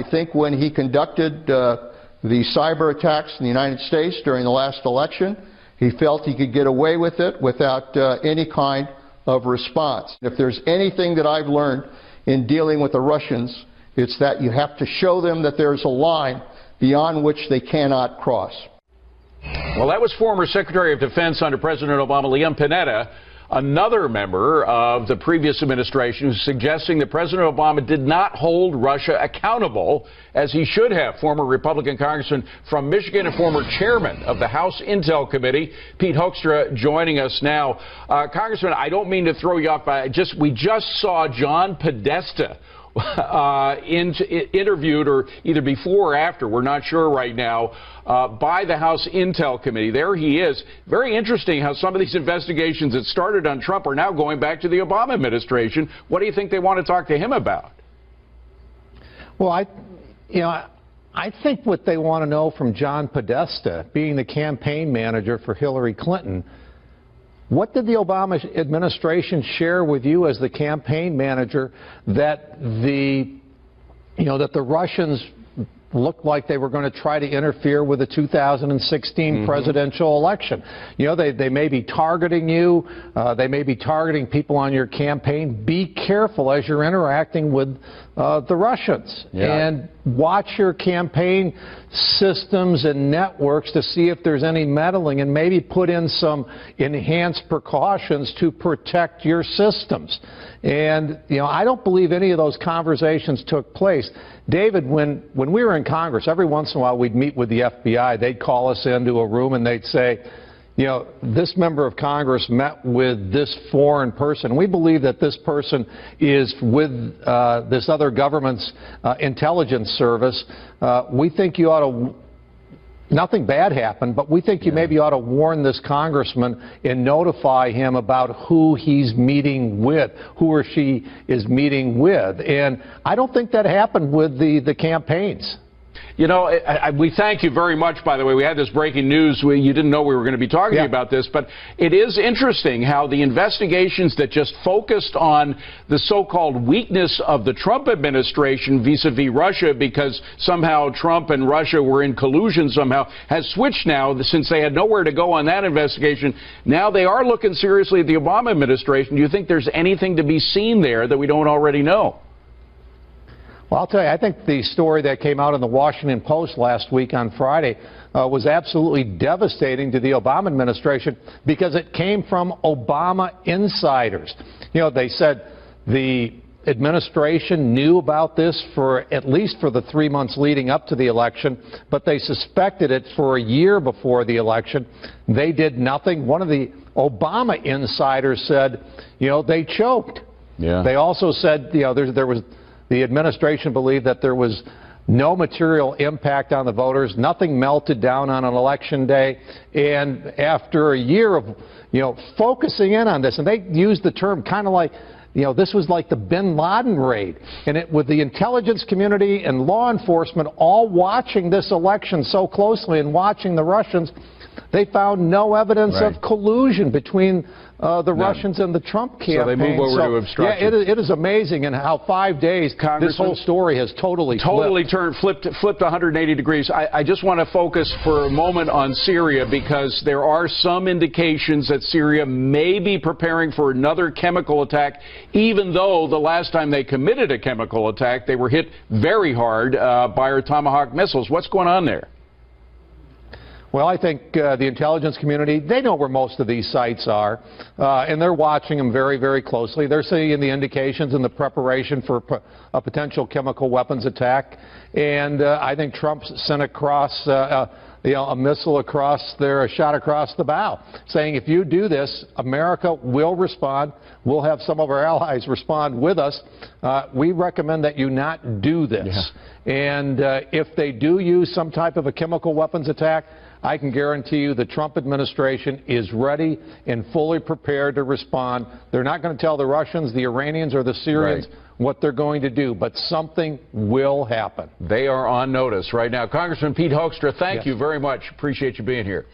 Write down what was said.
think when he conducted the cyber attacks in the United States during the last election, he felt he could get away with it without any kind of response. If there's anything that I've learned in dealing with the Russians, it's that you have to show them that there's a line beyond which they cannot cross. Well, that was former Secretary of Defense under President Obama, Leon Panetta, another member of the previous administration, who's suggesting that President Obama did not hold Russia accountable as he should have. Former Republican Congressman from Michigan and former chairman of the House Intel Committee, Pete Hoekstra, joining us now. Congressman, I don't mean to throw you off, but we just saw John Podesta interviewed, or either before or after, we're not sure right now, by the House Intel Committee. There he is. Very interesting how some of these investigations that started on Trump are now going back to the Obama administration. What do you think they want to talk to him about? Well, I think what they want to know from John Podesta, being the campaign manager for Hillary Clinton, what did the Obama administration share with you as the campaign manager that the Russians looked like they were going to try to interfere with the 2016 presidential election? You know, they may be targeting you. They may be targeting people on your campaign. Be careful as you're interacting with the Russians. Yeah. And watch your campaign systems and networks to see if there's any meddling, and maybe put in some enhanced precautions to protect your systems. And, you know, I don't believe any of those conversations took place. David, when we were in Congress, every once in a while we'd meet with the FBI. They'd call us into a room and they'd say, you know, this member of Congress met with this foreign person. We believe that this person is with this other government's intelligence service. We think you ought to, nothing bad happened, but we think you maybe ought to warn this congressman and notify him about who he's meeting with, who or she is meeting with. And I don't think that happened with the campaigns. You know, we thank you very much, by the way. We had this breaking news. You didn't know we were going to be talking to you about this, but it is interesting how the investigations that just focused on the so-called weakness of the Trump administration vis-a-vis Russia, because somehow Trump and Russia were in collusion somehow, has switched now since they had nowhere to go on that investigation. Now they are looking seriously at the Obama administration. Do you think there's anything to be seen there that we don't already know? Well, I'll tell you, I think the story that came out in the Washington Post last week on Friday was absolutely devastating to the Obama administration, because it came from Obama insiders. You know, they said the administration knew about this for at least for the 3 months leading up to the election, but they suspected it for a year before the election. They did nothing. One of the Obama insiders said, you know, they choked. Yeah. They also said, you know, the administration believed that there was no material impact on the voters, nothing melted down on an election day. And after a year of, you know, focusing in on this, and they used the term kind of like, you know, this was like the bin Laden raid. And with the intelligence community and law enforcement all watching this election so closely and watching the Russians, they found no evidence of collusion between the Russians and the Trump campaign. So they move over to obstruction. Yeah, it is amazing in how 5 days this whole story has totally flipped 180 degrees. I just want to focus for a moment on Syria, because there are some indications that Syria may be preparing for another chemical attack, even though the last time they committed a chemical attack, they were hit very hard by our Tomahawk missiles. What's going on there? Well, I think the intelligence community, they know where most of these sites are, and they're watching them very, very closely. They're seeing the indications and the preparation for a potential chemical weapons attack. And I think Trump sent across, you know, a missile across there, a shot across the bow, saying, if you do this, America will respond. We'll have some of our allies respond with us. We recommend that you not do this. Yeah. And if they do use some type of a chemical weapons attack, I can guarantee you the Trump administration is ready and fully prepared to respond. They're not going to tell the Russians, the Iranians, or the Syrians what they're going to do, but something will happen. They are on notice right now. Congressman Pete Hoekstra, thank you very much. Appreciate you being here.